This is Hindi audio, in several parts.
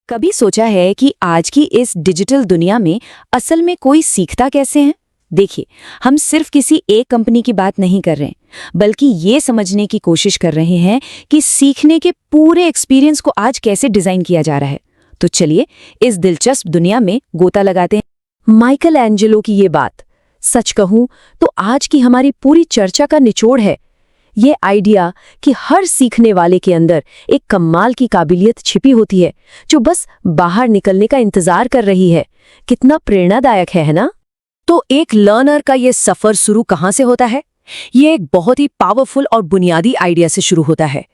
कभी सोचा है कि आज की इस डिजिटल दुनिया में असल में कोई सीखता कैसे है? देखिए, हम सिर्फ किसी एक कंपनी की बात नहीं कर रहे हैं, बल्कि ये समझने की कोशिश कर रहे हैं कि सीखने के पूरे एक्सपीरियंस को आज कैसे डिजाइन किया जा रहा है। तो चलिए इस दिलचस्प दुनिया में गोता लगाते हैं। माइकल एंजेलो की ये बात, सच कहूं तो आज की हमारी पूरी चर्चा का निचोड़ है। ये आइडिया कि हर सीखने वाले के अंदर एक कमाल की काबिलियत छिपी होती है जो बस बाहर निकलने का इंतजार कर रही है, कितना प्रेरणादायक है ना? तो एक लर्नर का ये सफर शुरू कहाँ से होता है? ये एक बहुत ही पावरफुल और बुनियादी आइडिया से शुरू होता है।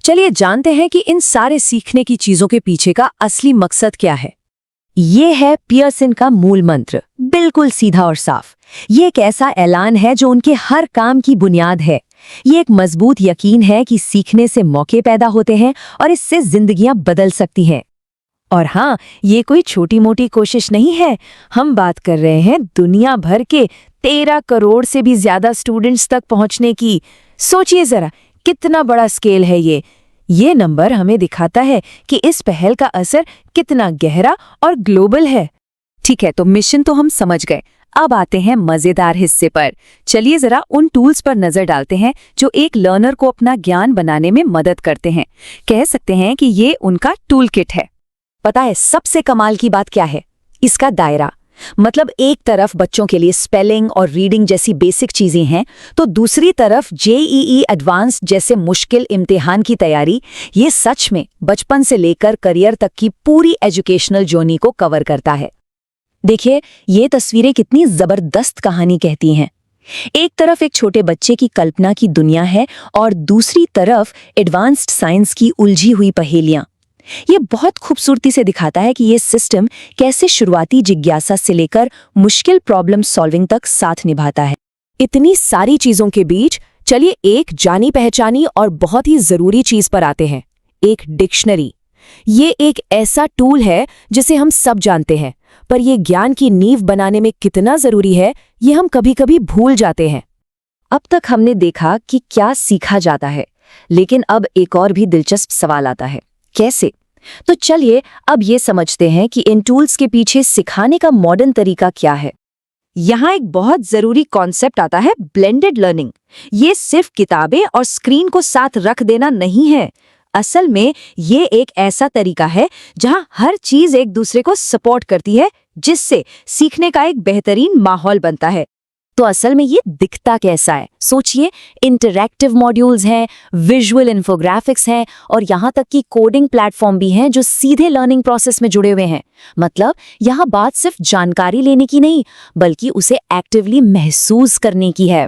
चलिए जानते हैं कि इन सारे सीखने की चीजों के पीछे का असली मकसद क्या है। ये है पियर्सन का मूल मंत्र, बिल्कुल सीधा और साफ। ये एक ऐसा ऐलान है जो उनके हर काम की बुनियाद है। ये एक मजबूत यकीन है कि सीखने से मौके पैदा होते हैं और इससे जिंदगियां बदल सकती हैं। और हाँ, ये कोई छोटी मोटी कोशिश नहीं है। हम बात कर रहे हैं दुनिया भर के 13 करोड़ से भी ज्यादा स्टूडेंट्स तक पहुंचने की। सोचिए जरा, कितना बड़ा स्केल है ये नंबर हमें दिखाता है कि इस पहल का असर कितना गहरा और ग्लोबल है। ठीक है, तो मिशन तो हम समझ गए। अब आते हैं मजेदार हिस्से पर। चलिए जरा उन टूल्स पर नजर डालते हैं जो एक लर्नर को अपना ज्ञान बनाने में मदद करते हैं। कह सकते हैं कि ये उनका टूल किट है। पता है सबसे कमाल की बात क्या है? इसका दायरा। मतलब एक तरफ बच्चों के लिए स्पेलिंग और रीडिंग जैसी बेसिक चीजें हैं, तो दूसरी तरफ जेईई एडवांस जैसे मुश्किल इम्तिहान की तैयारी। ये सच में बचपन से लेकर करियर तक की पूरी एजुकेशनल जर्नी को कवर करता है। देखिए, ये तस्वीरें कितनी जबरदस्त कहानी कहती हैं। एक तरफ एक छोटे बच्चे की कल्पना की दुनिया है और दूसरी तरफ एडवांस्ड साइंस की उलझी हुई पहेलियां। ये बहुत खूबसूरती से दिखाता है कि ये सिस्टम कैसे शुरुआती जिज्ञासा से लेकर मुश्किल प्रॉब्लम सॉल्विंग तक साथ निभाता है। इतनी सारी चीजों के बीच चलिए एक जानी पहचानी और बहुत ही जरूरी चीज पर आते हैं, एक डिक्शनरी। ये एक ऐसा टूल है जिसे हम सब जानते हैं, पर यह ज्ञान की नींव बनाने में कितना जरूरी है ये हम कभी कभी भूल जाते हैं। अब तक हमने देखा कि क्या सीखा जाता है, लेकिन अब एक और भी दिलचस्प सवाल आता है, कैसे? तो चलिए अब ये समझते हैं कि इन टूल्स के पीछे सिखाने का मॉडर्न तरीका क्या है। यहाँ एक बहुत जरूरी कॉन्सेप्ट आता है, ब्लेंडेड लर्निंग। ये सिर्फ किताबें और स्क्रीन को साथ रख देना नहीं है। असल में ये एक ऐसा तरीका है जहां हर चीज एक दूसरे को सपोर्ट करती है, जिससे सीखने का एक बेहतरीन माहौल बनता है। तो असल में ये दिखता कैसा है? सोचिए, इंटरैक्टिव मॉड्यूल्स हैं, विजुअल इन्फोग्राफिक्स हैं और यहाँ तक कि कोडिंग प्लेटफॉर्म भी हैं जो सीधे लर्निंग प्रोसेस में जुड़े हुए हैं। मतलब यहाँ बात सिर्फ जानकारी लेने की नहीं, बल्कि उसे एक्टिवली महसूस करने की है।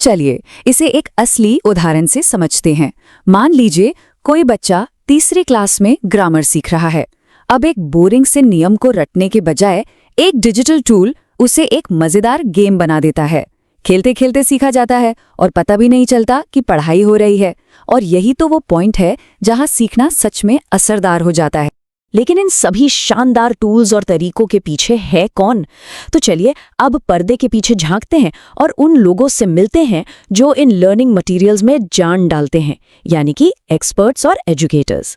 चलिए इसे एक असली उदाहरण से समझते हैं। मान लीजिए कोई बच्चा तीसरी क्लास में ग्रामर सीख रहा है। अब एक बोरिंग से नियम को रटने के बजाय एक डिजिटल टूल उसे एक मजेदार गेम बना देता है। खेलते खेलते सीखा जाता है और पता भी नहीं चलता कि पढ़ाई हो रही है। और यही तो वो पॉइंट है जहां सीखना सच में असरदार हो जाता है। लेकिन इन सभी शानदार टूल्स और तरीकों के पीछे है कौन? तो चलिए अब पर्दे के पीछे झांकते हैं और उन लोगों से मिलते हैं जो इन लर्निंग मटेरियल्स में जान डालते हैं, यानी कि एक्सपर्ट्स और एजुकेटर्स।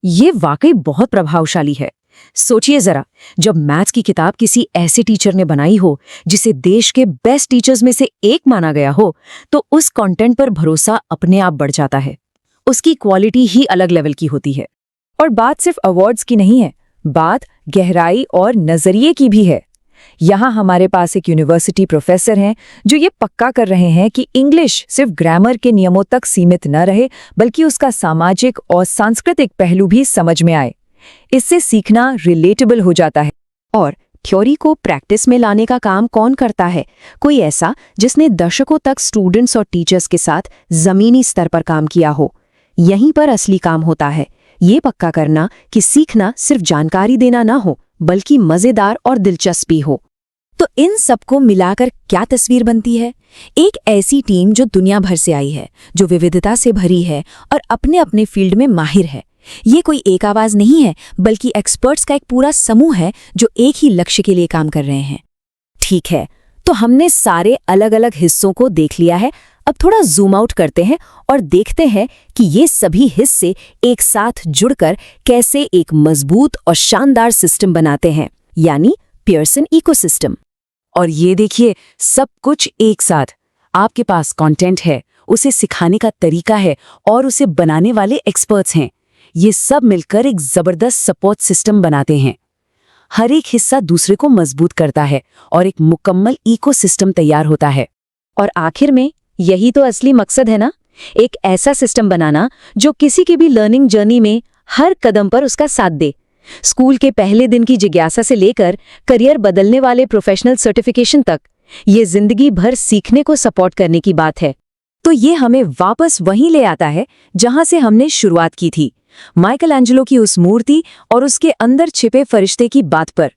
ये वाकई बहुत प्रभावशाली है। सोचिए जरा, जब मैथ्स की किताब किसी ऐसे टीचर ने बनाई हो जिसे देश के बेस्ट टीचर्स में से एक माना गया हो, तो उस कंटेंट पर भरोसा अपने आप बढ़ जाता है। उसकी क्वालिटी ही अलग लेवल की होती है। और बात सिर्फ अवार्ड्स की नहीं है, बात गहराई और नजरिए की भी है। यहाँ हमारे पास एक यूनिवर्सिटी प्रोफेसर हैं जो ये पक्का कर रहे हैं कि इंग्लिश सिर्फ ग्रामर के नियमों तक सीमित न रहे, बल्कि उसका सामाजिक और सांस्कृतिक पहलू भी समझ में आए। इससे सीखना रिलेटेबल हो जाता है। और थ्योरी को प्रैक्टिस में लाने का काम कौन करता है? कोई ऐसा जिसने दशकों तक स्टूडेंट्स और टीचर्स के साथ जमीनी स्तर पर काम किया हो। यहीं पर असली काम होता है, ये पक्का करना कि सीखना सिर्फ जानकारी देना ना हो, बल्कि मजेदार और दिलचस्पी हो। तो इन सबको मिलाकर क्या तस्वीर बनती है? एक ऐसी टीम जो दुनिया भर से आई है, जो विविधता से भरी है और अपने अपने फील्ड में माहिर है। ये कोई एक आवाज नहीं है, बल्कि एक्सपर्ट्स का एक पूरा समूह है जो एक ही लक्ष्य के लिए काम कर रहे हैं। ठीक है, तो हमने सारे अलग अलग हिस्सों को देख लिया है। अब थोड़ा जूम आउट करते हैं और देखते हैं कि ये सभी हिस्से एक साथ जुड़कर कैसे एक मजबूत और शानदार सिस्टम बनाते हैं, यानी पियर्सन इकोसिस्टम। और ये देखिए, सब कुछ एक साथ। आपके पास कंटेंट है, उसे सिखाने का तरीका है और उसे बनाने वाले एक्सपर्ट्स हैं। ये सब मिलकर एक जबरदस्त सपोर्ट सिस्टम बनाते हैं। हर एक हिस्सा दूसरे को मजबूत करता है और एक मुकम्मल इकोसिस्टम तैयार होता है। और आखिर में यही तो असली मकसद है ना, एक ऐसा सिस्टम बनाना जो किसी की भी लर्निंग जर्नी में हर कदम पर उसका साथ दे। स्कूल के पहले दिन की जिज्ञासा से लेकर करियर बदलने वाले प्रोफेशनल सर्टिफिकेशन तक, ये जिंदगी भर सीखने को सपोर्ट करने की बात है। तो ये हमें वापस वहीं ले आता है जहां से हमने शुरुआत की थी, माइकल एंजेलो की उस मूर्ति और उसके अंदर छिपे फरिश्ते की बात पर।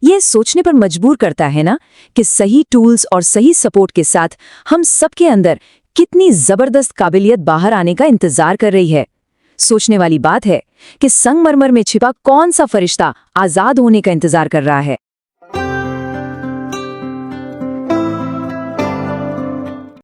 यह सोचने पर मजबूर करता है ना कि सही टूल्स और सही सपोर्ट के साथ हम सबके अंदर कितनी जबरदस्त काबिलियत बाहर आने का इंतजार कर रही है। सोचने वाली बात है कि संगमरमर में छिपा कौन सा फरिश्ता आजाद होने का इंतजार कर रहा है।